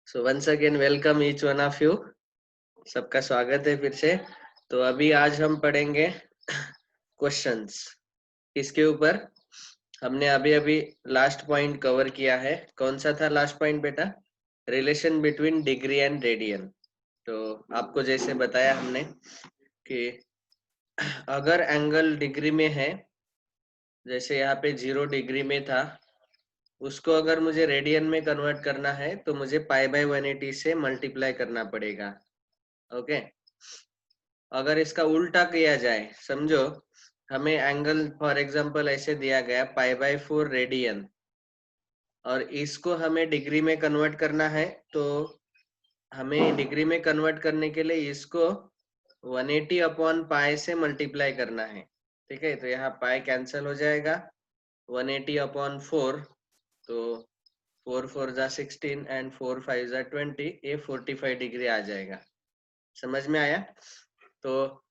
So once again welcome each one of you. सबका स्वागत है फिर से। तो अभी आज हम पढ़ेंगे क्वेश्चंस। इसके ऊपर हमने अभी अभी लास्ट पॉइंट कवर किया है। कौन सा था लास्ट पॉइंट बेटा? Relation between degree and radian. तो आपको जैसे बताया हमने कि अगर एंगल डिग्री में है, जैसे यहाँ पे 0 डिग्री में था, उसको अगर मुझे रेडियन में कन्वर्ट करना है तो मुझे π/180 से मल्टीप्लाई करना पड़ेगा। ओके। अगर इसका उल्टा किया जाए, समझो हमें एंगल फॉर एग्जांपल ऐसे दिया गया π/4 रेडियन, और इसको हमें डिग्री में कन्वर्ट करना है। तो हमें डिग्री में कन्वर्ट करने के लिए इसको 180 अपॉन पाई से मल्टीप्लाई करना है। ठीक है, तो यहाँ पाई कैंसिल हो जाएगा, 180 अपॉन 4, तो 4 4 जा 16 एंड 4 5 जा 20, ये 45 डिग्री आ जाएगा। समझ में आया? तो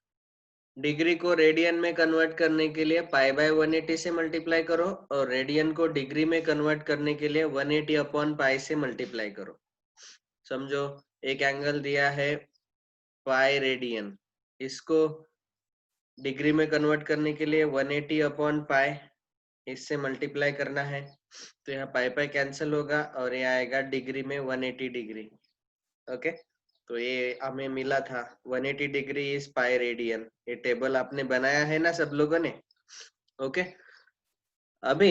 डिग्री को रेडियन में कन्वर्ट करने के लिए π/180 से मल्टीप्लाई करो, और रेडियन को डिग्री में कन्वर्ट करने के लिए 180 अपॉन पाई से मल्टीप्लाई करो। समझो एक एंगल दिया है पाई रेडियन, इसको डिग्री में कन्वर्ट करने के लिए 180 अपॉन पाई इससे मल्टीप्लाई करना है। तो यहाँ पाई पाई कैंसिल होगा और ये आएगा डिग्री में 180 डिग्री। ओके, तो ये हमें मिला था 180 डिग्री इज पाई रेडियन। ये टेबल आपने बनाया है ना सब लोगों ने? ओके। अभी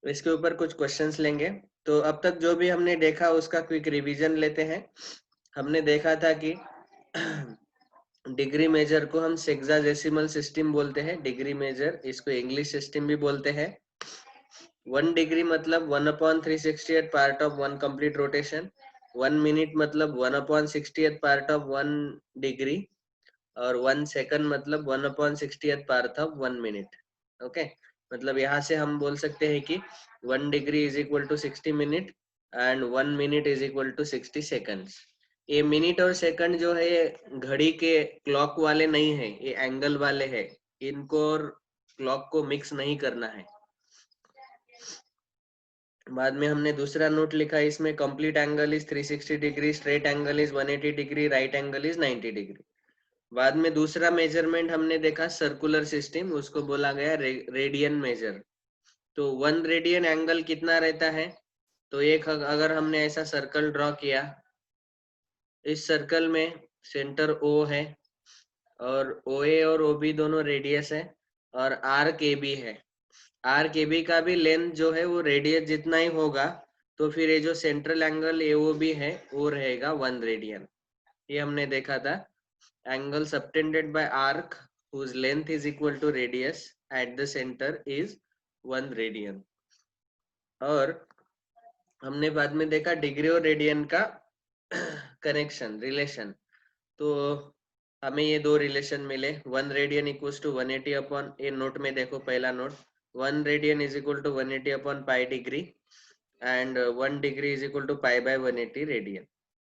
इसके ऊपर कुछ क्वेश्चंस लेंगे। तो अब तक जो भी हमने देखा उसका क्विक रिवीजन लेते हैं। हमने देखा था कि डिग्री मेजर को हम सेक्साडेसिमल सिस्टम बोलते हैं। डिग्री मेजर, इसको इंग्लिश सिस्टम भी बोलते हैं। 1 डिग्री मतलब 1/368 part of 1 complete rotation. 1 minute मतलब 1/60th पार्ट ऑफ 1 डिग्री, और 1 सेकंड मतलब 1/60th part of 1 minute. Okay, मतलब यहाँ से हम बोल सकते हैं कि 1 degree is equal to 60 minute and 1 minute is equal to 60 seconds. ये मिनट और सेकंड जो है ये घड़ी के क्लॉक वाले नहीं है, ये एंगल वाले है। इनको और क्लॉक को मिक्स नहीं करना है। बाद में हमने दूसरा नोट लिखा, इसमें complete angle is 360 degree, straight angle is 180 degree, right angle is 90 degree. बाद में दूसरा मेजरमेंट हमने देखा सर्कुलर सिस्टम, उसको बोला गया रेडियन मेजर। तो 1 रेडियन एंगल कितना रहता है? तो एक अगर हमने ऐसा सर्कल ड्रॉ किया, इस सर्कल में सेंटर O है, और OA और OB दोनों रेडियस है, और RKB है। RKB का भी लेंथ जो है वो रेडियस जितना ही होगा, तो फिर ये जो सेंट्रल एंगल AOB है वो रहेगा 1 रेडियन। ये हमने देखा था। Angle subtended bye arc whose length is equal to radius at the center is 1 radian. और हमने बाद में देखा डिग्री और रेडियन का कनेक्शन, रिलेशन। तो हमें ये दो रिलेशन मिले, 1 रेडियन इक्वल्स टू 180 अपॉन, ये नोट में देखो पहला note, 1 radian is equal to 180 upon pi degree, and 1 degree is equal to π/180 radian.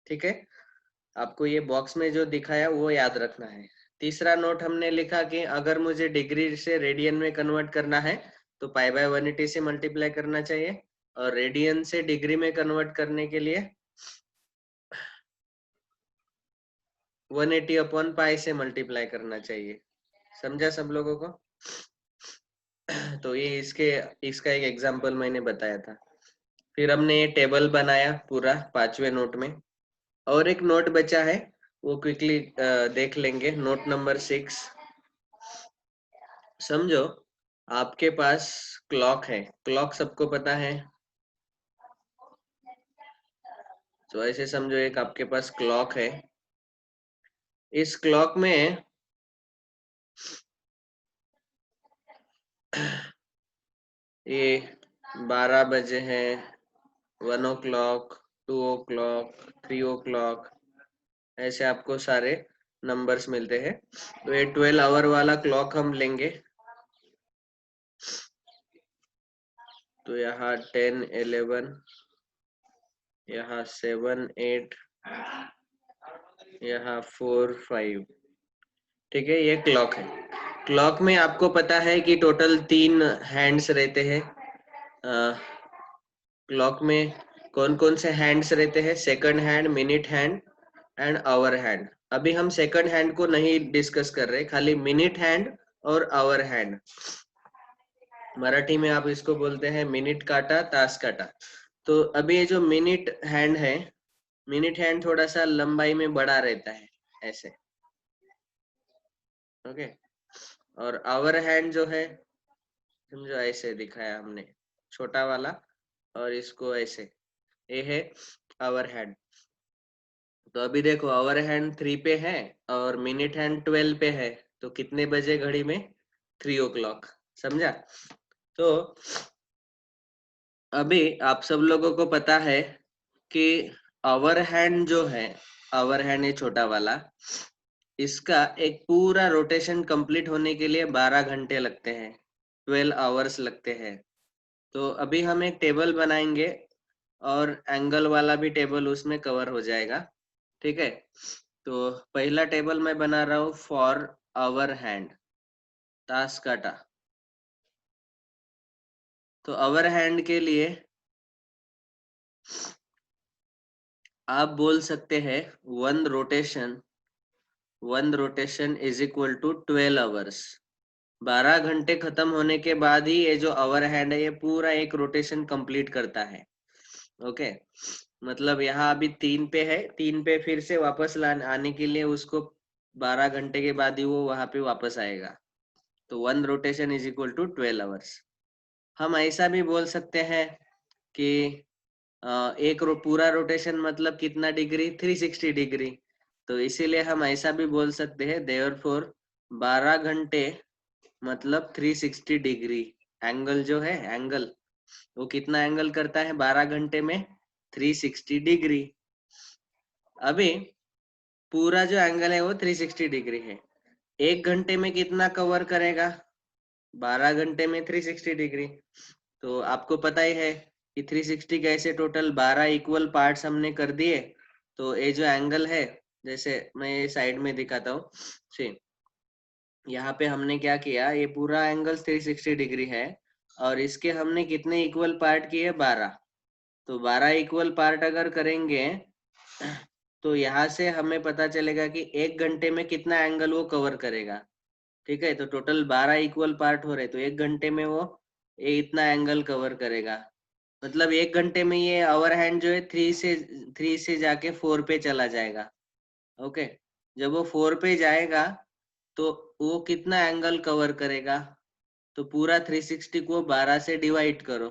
ठीक है, आपको ये बॉक्स में जो दिखाया वो याद रखना है। तीसरा नोट हमने लिखा कि अगर मुझे डिग्री से रेडियन में कन्वर्ट करना है तो π/180 से मल्टीप्लाई करना चाहिए, और रेडियन से डिग्री में कन्वर्ट करने के लिए 180 अपॉन पाई से मल्टीप्लाई करना चाहिए। समझा सब लोगों को? तो ये इसका एक एग्जांपल मैंने बताया था। फिर हमने ये टेबल बनाया पूरा 5वें नोट में। और एक नोट बचा है, वो क्विकली देख लेंगे। Note number 6। समझो आपके पास क्लॉक है, क्लॉक सबको पता है। तो ऐसे समझो एक आपके पास क्लॉक है, इस क्लॉक में ये 12 बजे हैं, 1 o'clock, 2 o'clock, 3 o'clock, ऐसे आपको सारे नंबर्स मिलते हैं। तो ये 12 आवर वाला क्लॉक हम लेंगे। तो यहाँ 10, 11, यहाँ 7, 8, यहाँ 4, 5। ठीक है, ये क्लॉक है। क्लॉक में आपको पता है कि टोटल 3 हैंड्स रहते हैं। क्लॉक में कौन कौन से हैंड्स रहते हैं? Second hand, minute hand and hour hand. अभी हम सेकंड हैंड को नहीं डिस्कस कर रहे, खाली मिनट हैंड और आवर हैंड। मराठी में आप इसको बोलते हैं मिनट काटा, ताश काटा। तो अभी ये जो मिनट हैंड है, मिनट हैंड थोड़ा सा लंबाई में बड़ा रहता है ऐसे, ओके। और आवर हैंड जो है, समझो ऐसे दिखाया हमने, छोटा वाला, और इसको ऐसे, ये है आवर हैंड। तो अभी देखो आवर हैंड 3 पे है और मिनट हैंड 12 पे है, तो कितने बजे घड़ी में? 3 o'clock। समझा? तो अभी आप सब लोगों को पता है कि आवर हैंड जो है, आवर हैंड ये छोटा वाला, इसका एक पूरा रोटेशन कंप्लीट होने के लिए 12 घंटे लगते हैं, 12 आवर्स लगते हैं। तो अभी हम एक टेबल बनाएंगे और एंगल वाला भी टेबल उसमें कवर हो जाएगा, ठीक है। तो पहला टेबल मैं बना रहा हूँ फॉर आवर हैंड, ताश काटा। तो आवर हैंड के लिए आप बोल सकते हैं one rotation is equal to 12 hours. 12 घंटे खत्म होने के बाद ही ये जो आवर हैंड है ये पूरा एक रोटेशन कंप्लीट करता है, ओके। मतलब यहाँ अभी 3 पे है, 3 पे फिर से वापस आने के लिए उसको 12 घंटे के बाद ही वो वहां पे वापस आएगा। तो one rotation is equal to 12 hours. हम ऐसा भी बोल सकते हैं कि एक पूरा रोटेशन मतलब कितना डिग्री? 360 डिग्री। तो इसीलिए हम ऐसा भी बोल सकते हैं देयरफॉर 12 घंटे मतलब 360 डिग्री। एंगल जो है, एंगल वो कितना एंगल करता है 12 घंटे में? 360 डिग्री। अभी पूरा जो एंगल है वो 360 डिग्री है। 1 घंटे में कितना कवर करेगा? 12 घंटे में 360 डिग्री। तो आपको पता ही है कि 360 के ऐसे टोटल 12 इक्वल पार्ट्स हमने कर दिए। तो ये जो एंगल है, जैसे मैं ये साइड में दिखाता हूँ, यहाँ पे हमने क्या किया, ये पूरा एंगल 360 डिग्री है और इसके हमने कितने इक्वल पार्ट किए? 12। तो 12 इक्वल पार्ट अगर करेंगे तो यहाँ से हमें पता चलेगा कि 1 घंटे में कितना एंगल वो कवर करेगा, ठीक है। तो टोटल 12 इक्वल पार्ट हो रहे, तो 1 घंटे में वो ये इतना एंगल कवर करेगा। मतलब 1 घंटे में ये आवर हैंड जो है 3 से जाके 4 पे चला जाएगा, ओके। जब वो 4 पे जाएगा तो वो कितना एंगल कवर करेगा? तो पूरा 360 को 12 से डिवाइड करो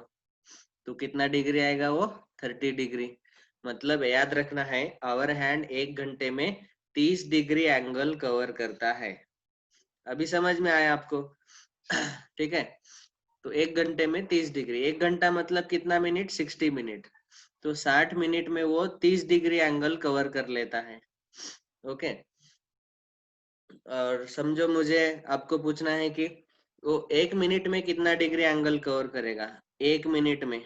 तो कितना डिग्री आएगा? वो 30 डिग्री। मतलब याद रखना है, आवर हैंड 1 घंटे में 30 डिग्री एंगल कवर करता है। अभी समझ में आया आपको? ठीक है। तो 1 घंटे में 30 डिग्री, 1 घंटा मतलब कितना मिनट? 60 मिनट। तो 60 मिनट में वो 30 डिग्री एंगल कवर कर लेता है, ओके। और समझो मुझे आपको पूछना है कि वो 1 मिनट में कितना डिग्री एंगल कवर करेगा? 1 मिनट में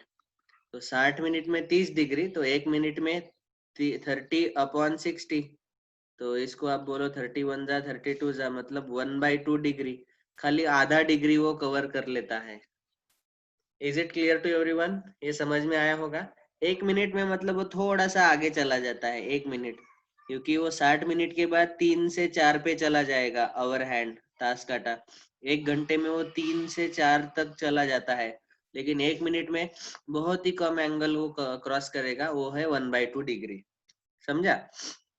तो 60 मिनट में 30 डिग्री, तो 1 मिनट में 30/60। तो इसको आप बोलो 31 जा 32 जा, मतलब 1/2 डिग्री, खाली आधा डिग्री वो कवर कर लेता है। Is it clear to everyone? ये समझ में आया होगा। 1 मिनट में मतलब वो थोड़ा सा आगे चला जाता है, 1 मिनट, क्योंकि वो 60 मिनट के बाद 3 से 4 पे चला जाएगा आवर हैंड, ताश काटा। 1 घंटे में वो 3 से 4 तक चला जाता है, लेकिन 1 मिनट में बहुत ही कम एंगल वो क्रॉस करेगा, वो है 1/2 डिग्री। समझा?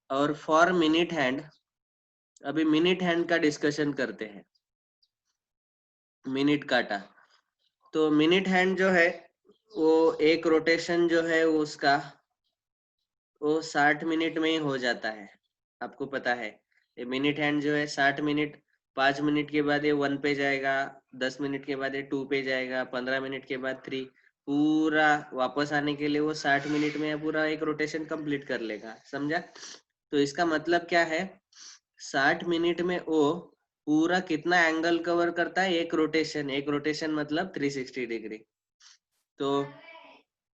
और फॉर मिनट हैंड, अभी मिनट हैंड का डिस्कशन करते हैं। मिनट काटा, तो मिनट हैंड जो है वो एक रोटेशन जो है उसका वो 60 मिनट में ही हो जाता है। आपको पता है ये मिनट हैंड जो है 60 मिनट, 5 मिनट के बाद ये 1 पे जाएगा, 10 मिनट के बाद ये 2 पे जाएगा, 15 मिनट के बाद 3, पूरा वापस आने के लिए वो 60 मिनट में पूरा एक रोटेशन कंप्लीट कर लेगा। समझा? तो इसका मतलब क्या है, 60 मिनट में वो पूरा कितना एंगल कवर करता है? एक रोटेशन मतलब 360 डिग्री। तो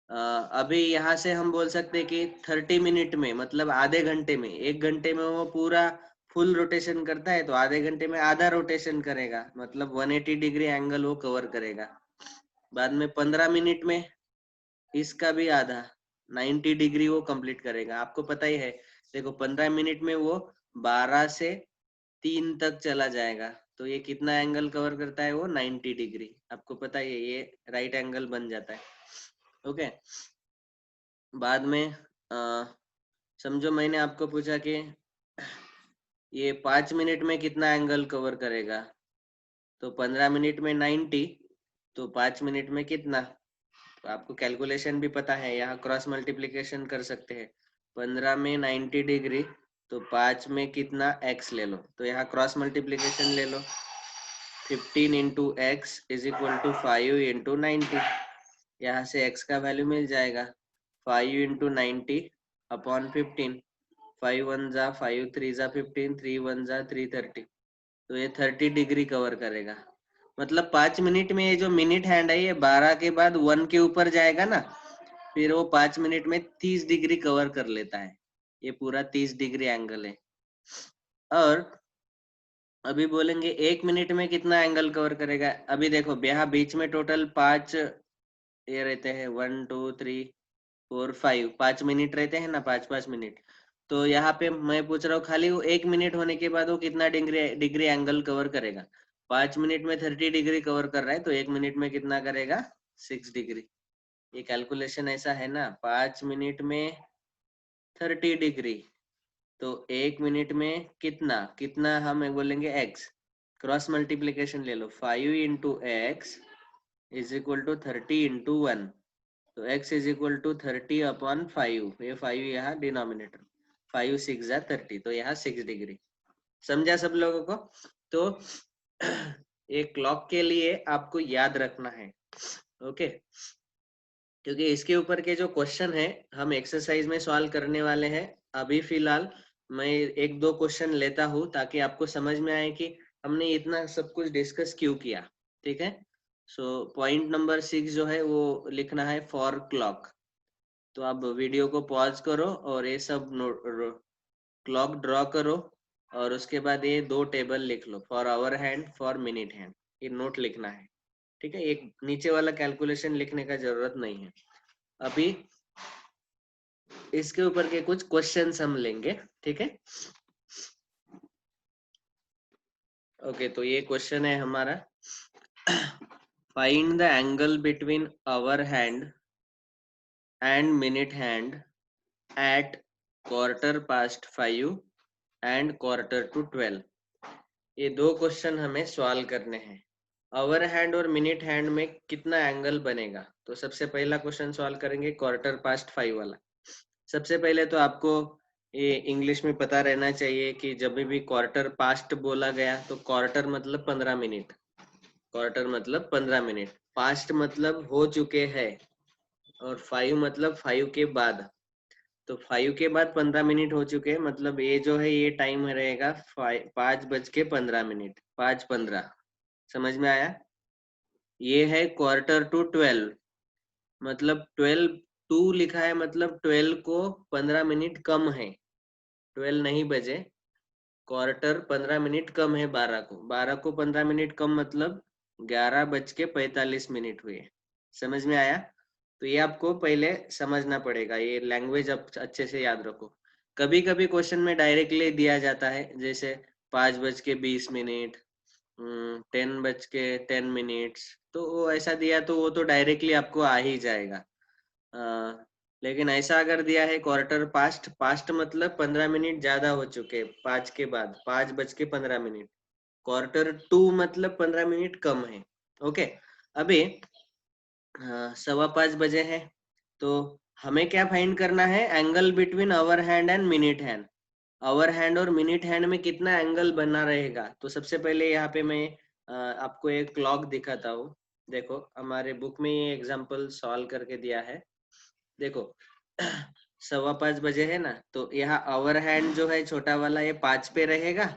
अभी यहाँ से हम बोल सकते हैं कि 30 मिनट में मतलब आधे घंटे में, 1 घंटे में वो पूरा फुल रोटेशन करता है, तो आधे घंटे में आधा रोटेशन करेगा, मतलब 180 डिग्री एंगल वो कवर करेगा। बाद में 15 मिनट में इसका भी आधा, 90 डिग्री वो कंप्लीट करेगा। आपको पता ही है, देखो 15 मिनट में वो 12 से 3 तक चला जाएगा, तो ये कितना एंगल कवर करता है? वो 90 डिग्री। आपको पता ही है, ये राइट एंगल बन जाता है। ओके, बाद में समझो मैंने आपको पूछा कि ये 5 मिनट में कितना एंगल कवर करेगा, तो 15 मिनट में 90, तो 5 मिनट में कितना? तो आपको कैलकुलेशन भी पता है, यहाँ क्रॉस मल्टीप्लीकेशन कर सकते हैं। 15 में 90 डिग्री, तो 5 में कितना? x ले लो, तो यहाँ क्रॉस मल्टीप्लीकेशन ले लो। 15 into x is equal to 5 into 90, यहाँ से x का वैल्यू मिल जाएगा 5 इंटू 90 अपॉन 15। 5 1 जा 5 3 जा 15, 3 1 जा 330, तो ये 30 डिग्री कवर करेगा। मतलब 5 मिनट में ये जो मिनट हैंड है ये 12 के बाद 1 के ऊपर जाएगा ना, फिर वो 5 मिनट में 30 डिग्री कवर कर लेता है। ये पूरा 30 डिग्री एंगल है। और अभी बोलेंगे 1 मिनट में कितना एंगल कवर करेगा। अभी देखो यहाँ बीच में टोटल 5 ये रहते हैं, 1 2 3 4 5, 5 मिनट रहते हैं ना, 5 मिनट। तो यहाँ पे मैं पूछ रहा हूँ खाली वो 1 मिनट होने के बाद वो कितना डिग्री एंगल कवर करेगा। 5 मिनट में 30 डिग्री कवर कर रहा है, तो 1 मिनट में कितना करेगा? 6 डिग्री। ये कैलकुलेशन ऐसा है ना, 5 मिनट में 30 डिग्री, तो 1 मिनट में कितना कितना हम बोलेंगे x। क्रॉस मल्टीप्लीकेशन ले लो, 5 into x is equal to 30 into 1, तो x is equal to 30 upon 5। ये 5 यहाँ डिनोमिनेटर, 5 6 जा 30, तो यहाँ 6 डिग्री। समझा सब लोगों को? तो ये क्लॉक के लिए आपको याद रखना है। ओके, क्योंकि इसके ऊपर के जो क्वेश्चन है हम एक्सरसाइज में सॉल्व करने वाले हैं। अभी फिलहाल मैं एक दो क्वेश्चन लेता हूँ ताकि आपको समझ में आए कि हमने इतना सब कुछ डिस्कस क्यों किया। ठीक है, सो पॉइंट नंबर 6 जो है वो लिखना है फॉर क्लॉक। तो आप वीडियो को पॉज करो और ये सब क्लॉक ड्रॉ करो, और उसके बाद ये दो टेबल लिख लो, for hour hand, for minute hand. ये नोट लिखना है। ठीक है, एक नीचे वाला कैलकुलेशन लिखने का जरूरत नहीं है। अभी इसके ऊपर के कुछ क्वेश्चंस हम लेंगे। ठीक है, ओके, तो ये क्वेश्चन है हमारा, find the angle between hour hand and minute hand at 5:15 and 12:45। ये दो क्वेश्चन हमें सॉल्व करने हैं। आवर हैंड और मिनट हैंड में कितना एंगल बनेगा, तो सबसे पहला क्वेश्चन सॉल्व करेंगे 5:15 वाला। सबसे पहले तो आपको ये इंग्लिश में पता रहना चाहिए कि जब भी क्वार्टर पास्ट बोला गया तो क्वार्टर मतलब 15 मिनट, क्वार्टर मतलब 15 मिनट, पास्ट मतलब हो चुके हैं, और 5 मतलब 5 के बाद। तो 5 के बाद 15 मिनट हो चुके हैं, मतलब ये जो है ये टाइम रहेगा 5:15, 5:15। समझ में आया? ये है Quarter to 12, मतलब 12 लिखा है, मतलब 12 को 15 मिनट कम है, 12 नहीं बजे, क्वार्टर 15 मिनट कम है 12 को, 12 को 15 मिनट कम मतलब 11:45 हुए। समझ में आया? तो ये आपको पहले समझना पड़ेगा, ये लैंग्वेज आप अच्छे से याद रखो। कभी कभी क्वेश्चन में डायरेक्टली दिया जाता है, जैसे 5:20, 10:10, तो वो ऐसा दिया तो वो तो डायरेक्टली आपको आ ही जाएगा। लेकिन ऐसा अगर दिया है क्वार्टर पास्ट, पास्ट मतलब 15 मिनट ज्यादा हो चुके, 5 के बाद, 5:15। Quarter to मतलब 15 मिनट कम है। ओके, अभी 5:15 बजे है, तो हमें क्या फाइंड करना है? Angle between hour hand and minute hand. Hour hand और मिनट हैंड में कितना एंगल बना रहेगा। तो सबसे पहले यहाँ पे मैं आपको एक क्लॉक दिखाता हूँ। देखो हमारे बुक में ये एग्जांपल सॉल्व करके दिया है। देखो 5:15 बजे है ना, तो यहाँ आवर हैंड जो है छोटा वाला ये 5 पे रहेगा,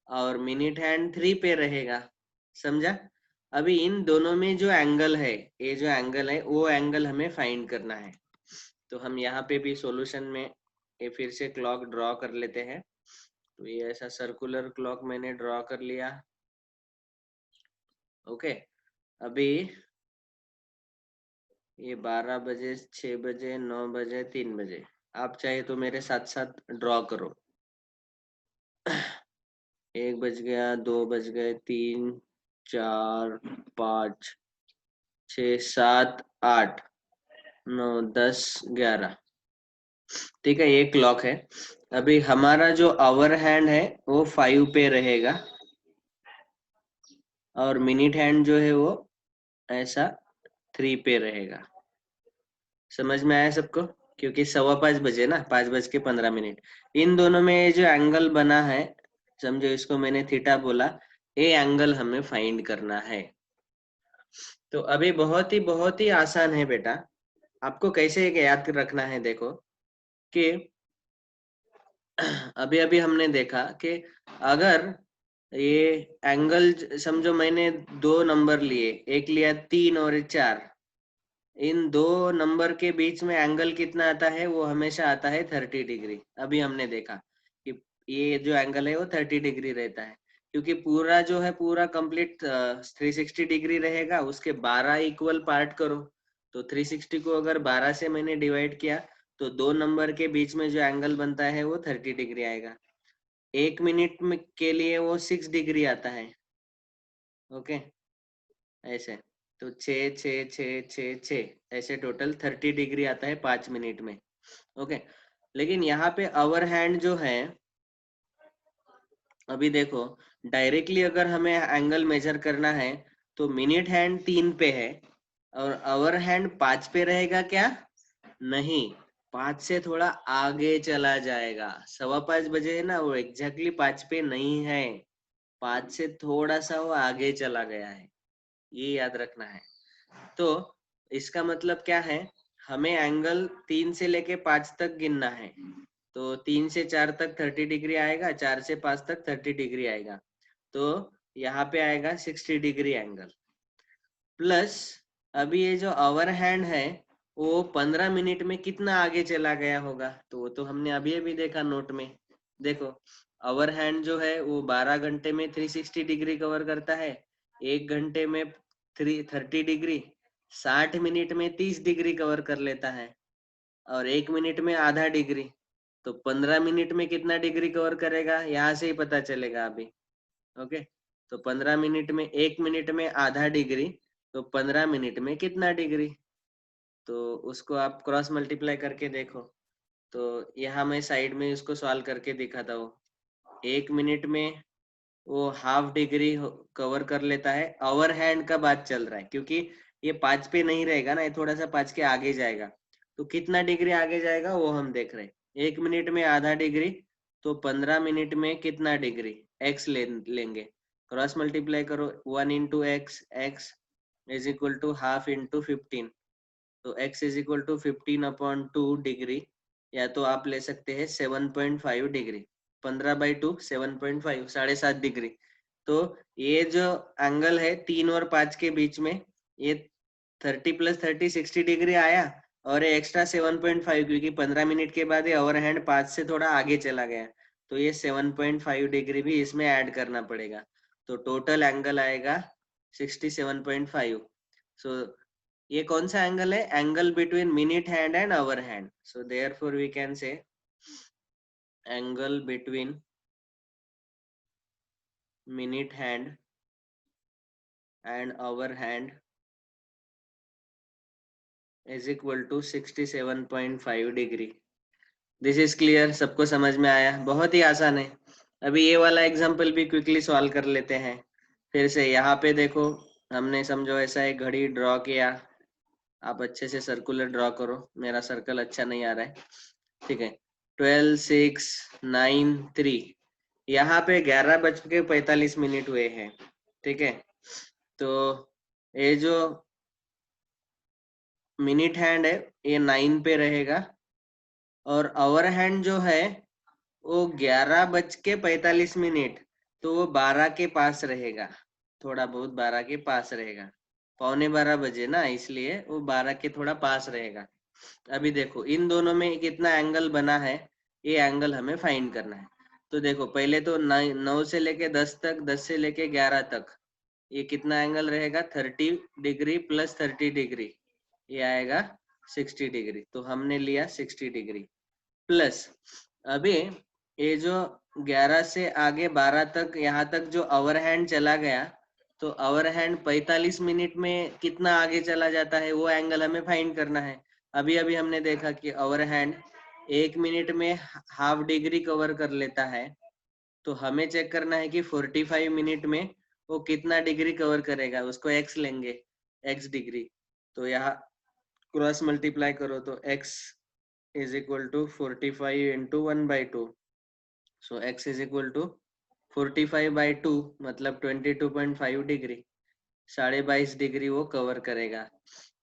और मिनट हैंड 3 पे रहेगा। समझा? अभी इन दोनों में जो एंगल है, ये जो एंगल है वो एंगल हमें फाइंड करना है। तो हम यहाँ पे भी सॉल्यूशन में ये फिर से क्लॉक ड्रॉ कर लेते हैं। तो ये ऐसा सर्कुलर क्लॉक मैंने ड्रॉ कर लिया। ओके, अभी ये 12 बजे, 6 बजे, 9 बजे, 3 बजे। आप चाहे तो मेरे साथ साथ ड्रॉ करो। 1 बज गया, 2 बज गए, 3, 4, 5, 6, 7, 8, 9, 10, 11। ठीक है, ये क्लॉक है। अभी हमारा जो आवर हैंड है वो 5 पे रहेगा, और मिनट हैंड जो है वो ऐसा 3 पे रहेगा। समझ में आया सबको? क्योंकि 5:15 बजे ना, 5:15। इन दोनों में ये जो एंगल बना है, समझो इसको मैंने थीटा बोला, ये एंगल हमें फाइंड करना है। तो अभी बहुत ही आसान है बेटा। आपको कैसे याद रखना है, देखो कि अभी अभी हमने देखा कि अगर ये एंगल, समझो मैंने दो नंबर लिए, एक लिया 3 और 4, इन दो नंबर के बीच में एंगल कितना आता है? वो हमेशा आता है 30 डिग्री। अभी हमने देखा कि ये जो एंगल है वो 30 डिग्री रहता है, क्योंकि पूरा जो है पूरा कंप्लीट 360 डिग्री रहेगा। उसके 12 इक्वल पार्ट करो, तो 360 को अगर 12 से मैंने डिवाइड किया, तो दो नंबर के बीच में जो एंगल बनता है वो 30 डिग्री आएगा। 1 मिनट में के लिए वो 6 डिग्री आता है। ओके, ऐसे तो 6 6 6 6 6 ऐसे टोटल 30 डिग्री आता है 5 मिनट में। ओके, लेकिन यहाँ पे आवर हैंड जो है, अभी देखो, डायरेक्टली अगर हमें एंगल मेजर करना है तो मिनट हैंड 3 पे है और आवर हैंड 5 पे रहेगा क्या? नहीं, 5 से थोड़ा आगे चला जाएगा। 5:15 बजे है ना, वो एग्जैक्टली 5 पे नहीं है, 5 से थोड़ा सा वो आगे चला गया है, ये याद रखना है। तो इसका मतलब क्या है? हमें एंगल 3 से लेके 5 तक गिनना है। तो 3 से 4 तक 30 डिग्री आएगा, 4 से 5 तक 30 डिग्री आएगा, तो यहाँ पे आएगा 60 डिग्री एंगल। प्लस अभी ये जो आवर हैंड है वो 15 मिनट में कितना आगे चला गया होगा, तो वो तो हमने अभी अभी देखा नोट में। देखो, आवर हैंड जो है वो 12 घंटे में 360 डिग्री कवर करता है, 1 घंटे में 30 डिग्री, 60 मिनट में 30 डिग्री कवर कर लेता है, और 1 मिनट में आधा डिग्री। तो 15 मिनट में कितना डिग्री कवर करेगा, यहाँ से ही पता चलेगा अभी। ओके, तो 15 मिनट में, 1 मिनट में आधा डिग्री, तो 15 मिनट में कितना डिग्री? तो उसको आप क्रॉस मल्टीप्लाई करके देखो। तो यहाँ मैं साइड में इसको सॉल्व करके दिखाता हूँ। 1 मिनट में वो हाफ डिग्री कवर कर लेता है। आवर हैंड का बात चल रहा है, क्योंकि ये 5 पे नहीं रहेगा ना, ये थोड़ा सा 5 के आगे जाएगा। तो कितना डिग्री आगे जाएगा वो हम देख रहे हैं। 1 मिनट में आधा डिग्री, तो 15 मिनट में कितना डिग्री? एक्स लेंगे, क्रॉस मल्टीप्लाई करो। 1 into x, x is equal to half into 15, तो x is equal to 15/2 degree, या तो आप ले सकते हैं 7.5 डिग्री। 15/2 7.5, 7.5 डिग्री। तो ये जो एंगल है 3 और 5 के बीच में, ये 30 + 30 60 डिग्री आया, और ये एक्स्ट्रा 7.5, क्योंकि 15 मिनट के बाद ये ओवर हैंड 5 से थोड़ा आगे चला गया, तो ये 7.5 डिग्री भी इसमें ऐड करना पड़ेगा। तो टोटल एंगल आएगा 67.5। सो ये कौन सा एंगल है? Angle between minute hand and hour hand. So therefore we can say angle between minute hand and hour hand is equal to 67.5 degree. This is clear? सबको समझ में आया? बहुत ही आसान है। अभी ये वाला एग्जांपल भी क्विकली सॉल्व कर लेते हैं। फिर से यहाँ पे देखो, हमने समझो ऐसा एक घड़ी ड्रॉ किया। आप अच्छे से सर्कुलर ड्रॉ करो, मेरा सर्कल अच्छा नहीं आ रहा है। ठीक है, 12, 6, 9, 3। यहाँ पे 11:45 हुए हैं। ठीक है, तो ये जो मिनट हैंड है ये 9 पे रहेगा, और आवर हैंड जो है वो 11:45, तो वो 12 के पास रहेगा, थोड़ा बहुत 12 के पास रहेगा। 11:15 ना, इसलिए वो 12 के थोड़ा पास रहेगा। अभी देखो इन दोनों में कितना एंगल बना है, ये एंगल हमें फाइंड करना है। तो देखो पहले तो 9 से लेके 10 तक, 10 से लेके 11 तक, ये कितना एंगल रहेगा? 30 डिग्री प्लस 30 डिग्री, ये आएगा 60 डिग्री, तो हमने लिया 60 डिग्री प्लस अभी ये जो 11 से आगे 12 तक यहाँ तक जो आवर हैंड चला गया, तो आवर हैंड 45 मिनट में कितना आगे चला जाता है वो एंगल हमें फाइंड करना है। अभी अभी हमने देखा कि आवर हैंड 1 मिनट में हाफ डिग्री कवर कर लेता है, तो हमें चेक करना है कि 45 मिनट में वो कितना डिग्री कवर करेगा, उसको x लेंगे, x डिग्री। तो यहाँ क्रॉस मल्टीप्लाई करो तो x is equal to 45 into 1/2, so x is equal to 45/2 मतलब 22.5 डिग्री, 22.5 डिग्री वो कवर करेगा।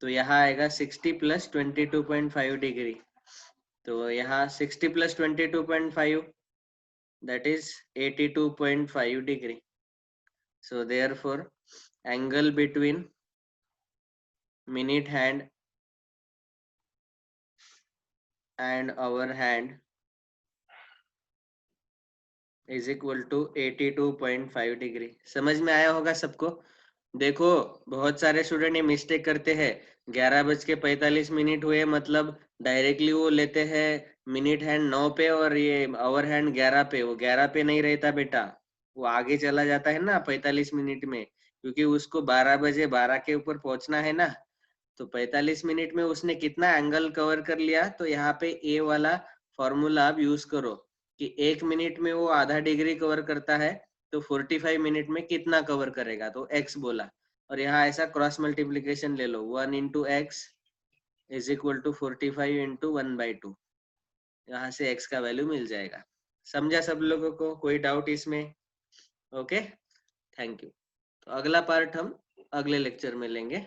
तो यहाँ आएगा 60 प्लस 22.5 डिग्री, तो यहाँ 60 plus 22.5 that is 82.5 degree. So therefore angle between minute hand and hour hand is equal to 82.5 degree. समझ में आया होगा सबको। देखो बहुत सारे स्टूडेंट ये मिस्टेक करते हैं, 11:45 हुए मतलब डायरेक्टली वो लेते हैं मिनट हैंड 9 पे और ये आवर हैंड 11 पे। वो 11 पे नहीं रहता बेटा, वो आगे चला जाता है ना 45 मिनट में, क्योंकि उसको 12 बजे 12 के ऊपर पहुंचना है ना। तो 45 मिनट में उसने कितना एंगल कवर कर लिया, तो यहाँ पे ए वाला फॉर्मूला आप यूज करो कि 1 मिनट में वो आधा डिग्री कवर करता है, तो 45 मिनट में कितना कवर करेगा, तो x बोला। और यहाँ ऐसा क्रॉस मल्टीप्लीकेशन ले लो, 1 into x is equal to 45 into 1/2, यहाँ से x का वैल्यू मिल जाएगा। समझा सब लोगों को? कोई डाउट इसमें? Okay, thank you. तो अगला पार्ट हम अगले लेक्चर में लेंगे।